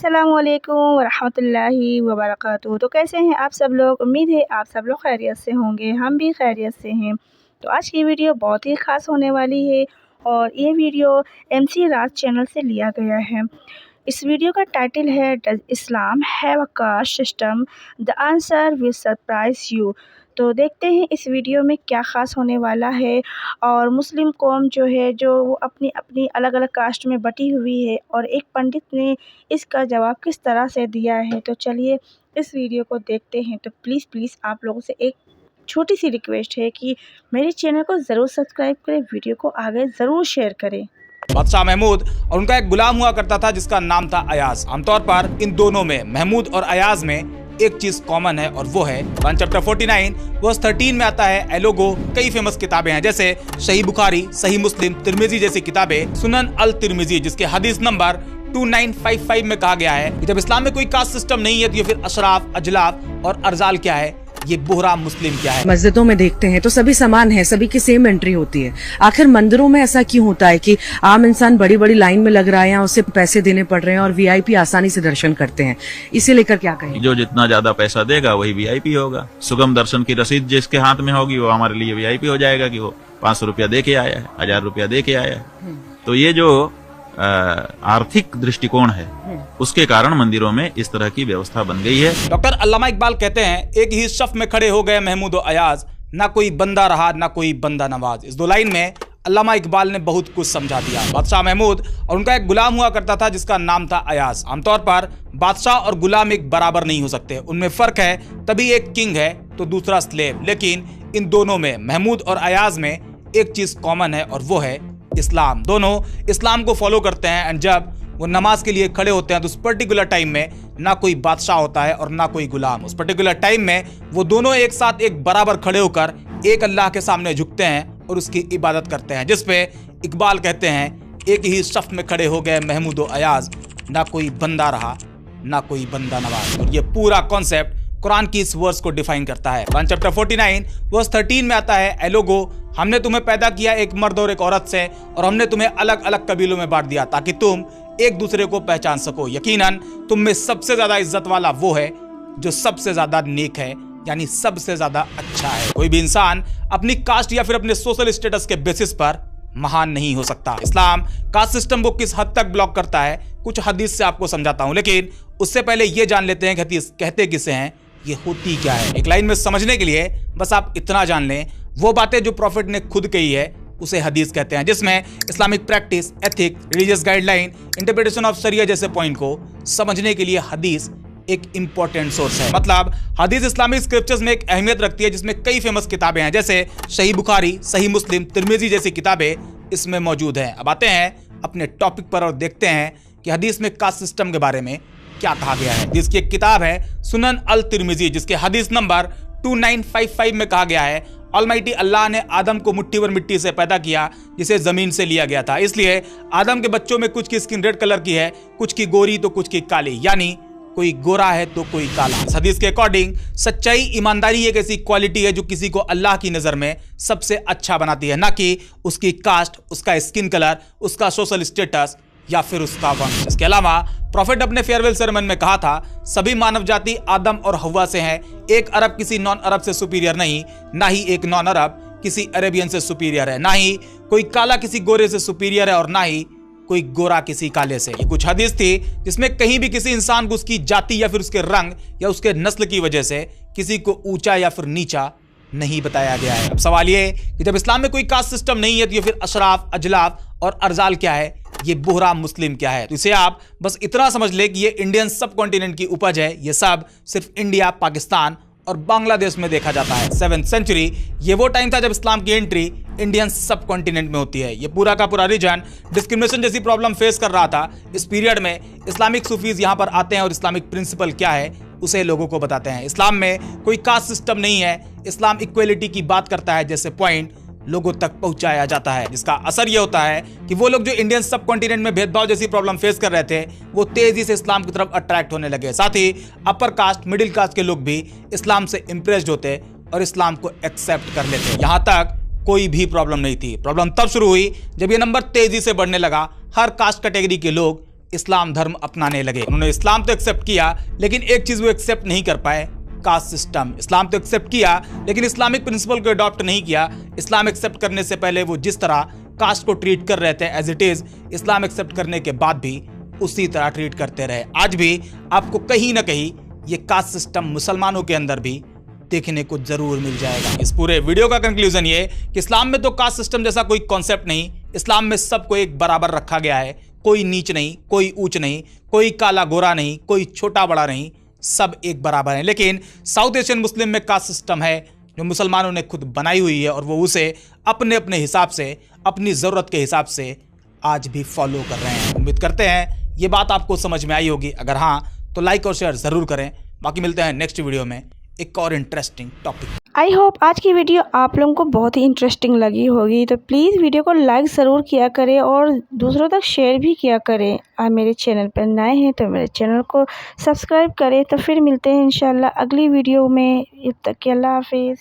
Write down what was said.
अस्सलामुअलैकुम वरहमतुल्लाहि वबरकातुहू। तो कैसे हैं आप सब लोग? उम्मीद है आप सब लोग खैरियत से होंगे, हम भी खैरियत से हैं। तो आज की वीडियो बहुत ही ख़ास होने वाली है और ये वीडियो MC राज चैनल से लिया गया है। इस वीडियो का टाइटल है does Islam have a caste system? The answer will surprise you. तो देखते हैं इस वीडियो में क्या ख़ास होने वाला है। और मुस्लिम कौम जो है वो अपनी अपनी अलग अलग कास्ट में बटी हुई है और एक पंडित ने इसका जवाब किस तरह से दिया है। तो चलिए इस वीडियो को देखते हैं। तो प्लीज़ आप लोगों से एक छोटी सी रिक्वेस्ट है कि मेरे चैनल को ज़रूर सब्सक्राइब करें, वीडियो को आगे ज़रूर शेयर करें। बादशाह महमूद और उनका एक गुलाम हुआ करता था जिसका नाम था अयाज। आमतौर पर इन दोनों में, महमूद और अयाज में, एक चीज कॉमन है और वो है कुरान चैप्टर 49 वर्स 13 में आता है ए लोगो। कई फेमस किताबें हैं जैसे सही बुखारी, सही मुस्लिम, तिरमिजी जैसी किताबें, सुनन अल तिरमिजी जिसके हदीस नंबर 2955 में कहा गया है कि जब इस्लाम में कोई कास्ट सिस्टम नहीं है तो ये फिर अशराफ, अजलाफ और अर्जाल क्या है, ये बोहरा मुस्लिम क्या है। मस्जिदों में देखते हैं तो सभी समान है, सभी की सेम एंट्री होती है। आखिर मंदिरों में ऐसा क्यों होता है कि आम इंसान बड़ी बड़ी लाइन में लग रहा है या उसे पैसे देने पड़ रहे हैं और VIP आसानी से दर्शन करते हैं? इसे लेकर क्या कहें? जो जितना ज्यादा पैसा देगा वही VIP होगा। सुगम दर्शन की रसीद जिसके हाथ में होगी वो हमारे लिए VIP हो जाएगा कि वो 500 रुपया दे के आया है, 1000 रुपया दे के आया है। तो ये जो आर्थिक दृष्टिकोण है उसके कारण मंदिरों में इस तरह की व्यवस्था बन गई है। डॉक्टर अल्लामा इकबाल कहते हैं एक ही सफ में खड़े हो गए महमूद और अयाज, ना कोई बंदा रहा ना कोई बंदा नवाज। इस दो लाइन में अल्लामा इकबाल ने बहुत कुछ समझा दिया। बादशाह महमूद और उनका एक गुलाम हुआ करता था जिसका नाम था अयाज। आमतौर पर बादशाह और गुलाम एक बराबर नहीं हो सकते, उनमें फर्क है, तभी एक किंग है तो दूसरा स्लेव। लेकिन इन दोनों में, महमूद और अयाज में, एक चीज कॉमन है और वो है इस्लाम। दोनों इस्लाम को फॉलो करते हैं एंड जब वो नमाज के लिए खड़े होते हैं तो उस पर्टिकुलर टाइम में ना कोई बादशाह होता है और ना कोई गुलाम। उस पर्टिकुलर टाइम में वो दोनों एक साथ एक बराबर खड़े होकर एक अल्लाह के सामने झुकते हैं और उसकी इबादत करते हैं, जिसपे इकबाल कहते हैं एक ही सफ में खड़े हो गए महमूद और अयाज, ना कोई बंदा रहा ना कोई बंदा नवाज। और ये पूरा कॉन्सेप्ट कुरान की इस वर्स को डिफाइन करता है। कुरान चैप्टर 49 वर्स 13 में आता है ए लोगो, हमने तुम्हें पैदा किया एक मर्द और एक औरत से और हमने तुम्हें अलग अलग कबीलों में बांट दिया ताकि तुम एक दूसरे को पहचान सको। यकीनन तुम में सबसे ज्यादा इज्जत वाला वो है जो सबसे ज्यादा नेक है, यानी सबसे ज्यादा अच्छा है। कोई भी इंसान अपनी कास्ट या फिर अपने सोशल स्टेटस के बेसिस पर महान नहीं हो सकता। इस्लाम कास्ट सिस्टम को किस हद तक ब्लॉक करता है कुछ हदीस से आपको समझाता हूं, लेकिन उससे पहले ये जान लेते हैं कि हदीस कहते किसे हैं, ये होती क्या है। एक लाइन में समझने के लिए बस आप इतना जान लें, वो बातें जो प्रॉफिट ने खुद कही है उसे हदीस कहते हैं, जिसमें Islamic practice, ethic, religious guideline, interpretation of Sharia जैसे पॉइंट को समझने के लिए हदीस एक इंपॉर्टेंट सोर्स है। मतलब हदीस इस्लामिक स्क्रिप्चर्स में एक अहमियत रखती है जिसमें कई फेमस किताबें हैं जैसे सही बुखारी, सही मुस्लिम, तिरमिजी जैसी किताबें इसमें मौजूद हैं। अब आते हैं अपने टॉपिक पर और देखते हैं कि हदीस में कास्ट सिस्टम के बारे में क्या कहा गया है। जिसकी एक किताब है सुनन अल तिरमिजी जिसके हदीस नंबर 2955 में कहा गया है ऑलमाइटी अल्लाह ने आदम को मुट्ठी भर मिट्टी से पैदा किया जिसे जमीन से लिया गया था। इसलिए आदम के बच्चों में कुछ की स्किन रेड कलर की है, कुछ की गोरी तो कुछ की काली, यानी कोई गोरा है तो कोई काला। इस हदीस के अकॉर्डिंग सच्चाई, ईमानदारी एक ऐसी क्वालिटी है जो किसी को अल्लाह की नजर में सबसे अच्छा बनाती है, ना कि उसकी कास्ट, उसका स्किन कलर, उसका सोशल स्टेटस या फिर उसका वंश। इसके अलावा प्रॉफिट अपने फेयरवेल सेरेमनी में कहा था सभी मानव जाति आदम और हव्वा से है, एक अरब किसी नॉन अरब से सुपीरियर नहीं, ना ही एक नॉन अरब किसी अरेबियन से सुपीरियर है, ना ही कोई काला किसी गोरे से सुपीरियर है और ना ही कोई गोरा किसी काले से। ये कुछ हदीस थी जिसमें कहीं भी किसी इंसान को उसकी जाति या फिर उसके रंग या उसके नस्ल की वजह से किसी को ऊंचा या फिर नीचा नहीं बताया गया है। अब सवाल ये कि जब इस्लाम में कोई कास्ट सिस्टम नहीं है तो ये फिर अशराफ, अजलाफ और अर्जाल क्या है, ये बोहरा मुस्लिम क्या है। तो इसे आप बस इतना समझ ले कि ये इंडियन सब कॉन्टिनेंट की उपज है। ये सब सिर्फ इंडिया, पाकिस्तान और बांग्लादेश में देखा जाता है। 7th सेंचुरी ये वो टाइम था जब इस्लाम की एंट्री इंडियन सब कॉन्टिनेंट में होती है। ये पूरा का पूरा रीजन डिस्क्रिमिनेशन जैसी प्रॉब्लम फेस कर रहा था। इस पीरियड में इस्लामिक सूफीज यहाँ पर आते हैं और इस्लामिक प्रिंसिपल क्या है उसे लोगों को बताते हैं। इस्लाम में कोई कास्ट सिस्टम नहीं है, इस्लाम इक्वलिटी की बात करता है जैसे पॉइंट लोगों तक पहुंचाया जाता है, जिसका असर यह होता है कि वो लोग जो इंडियन सब कॉन्टिनेंट में भेदभाव जैसी प्रॉब्लम फेस कर रहे थे वो तेजी से इस्लाम की तरफ अट्रैक्ट होने लगे। साथ ही अपर कास्ट, मिडिल कास्ट के लोग भी इस्लाम से इंप्रेस्ड होते और इस्लाम को एक्सेप्ट कर लेते। यहां तक कोई भी प्रॉब्लम नहीं थी। प्रॉब्लम तब शुरू हुई जब ये नंबर तेजी से बढ़ने लगा। हर कास्ट कैटेगरी के लोग इस्लाम धर्म अपनाने लगे। उन्होंने इस्लाम तो एक्सेप्ट किया, लेकिन एक चीज़ वो एक्सेप्ट नहीं कर पाए, कास्ट सिस्टम। इस्लाम तो एक्सेप्ट किया, लेकिन इस्लामिक प्रिंसिपल को अडॉप्ट नहीं किया। इस्लाम एक्सेप्ट करने से पहले वो जिस तरह कास्ट को ट्रीट कर रहे थे एज इट इज़, इस्लाम एक्सेप्ट करने के बाद भी उसी तरह ट्रीट करते रहे। आज भी आपको कहीं ना कहीं ये कास्ट सिस्टम मुसलमानों के अंदर भी देखने को जरूर मिल जाएगा। इस पूरे वीडियो का कंक्लूजन ये कि इस्लाम में तो कास्ट सिस्टम जैसा कोई कॉन्सेप्ट नहीं। इस्लाम में सबको एक बराबर रखा गया है, कोई नीच नहीं, कोई ऊंच नहीं, कोई काला गोरा नहीं, कोई छोटा बड़ा नहीं, सब एक बराबर है। लेकिन साउथ एशियन मुस्लिम में कास्ट सिस्टम है जो मुसलमानों ने खुद बनाई हुई है, और वो उसे अपने अपने हिसाब से, अपनी ज़रूरत के हिसाब से आज भी फॉलो कर रहे हैं। उम्मीद करते हैं ये बात आपको समझ में आई होगी। अगर हाँ तो लाइक और शेयर ज़रूर करें। बाकी मिलते हैं नेक्स्ट वीडियो में एक और इंटरेस्टिंग टॉपिक। आई होप आज की वीडियो आप लोगों को बहुत ही इंटरेस्टिंग लगी होगी। तो प्लीज़ वीडियो को लाइक ज़रूर किया करें और दूसरों तक शेयर भी किया करें। आप मेरे चैनल पर नए हैं तो मेरे चैनल को सब्सक्राइब करें। तो फिर मिलते हैं इंशाल्लाह अगली वीडियो में। तब तक के अल्लाह हाफिज़।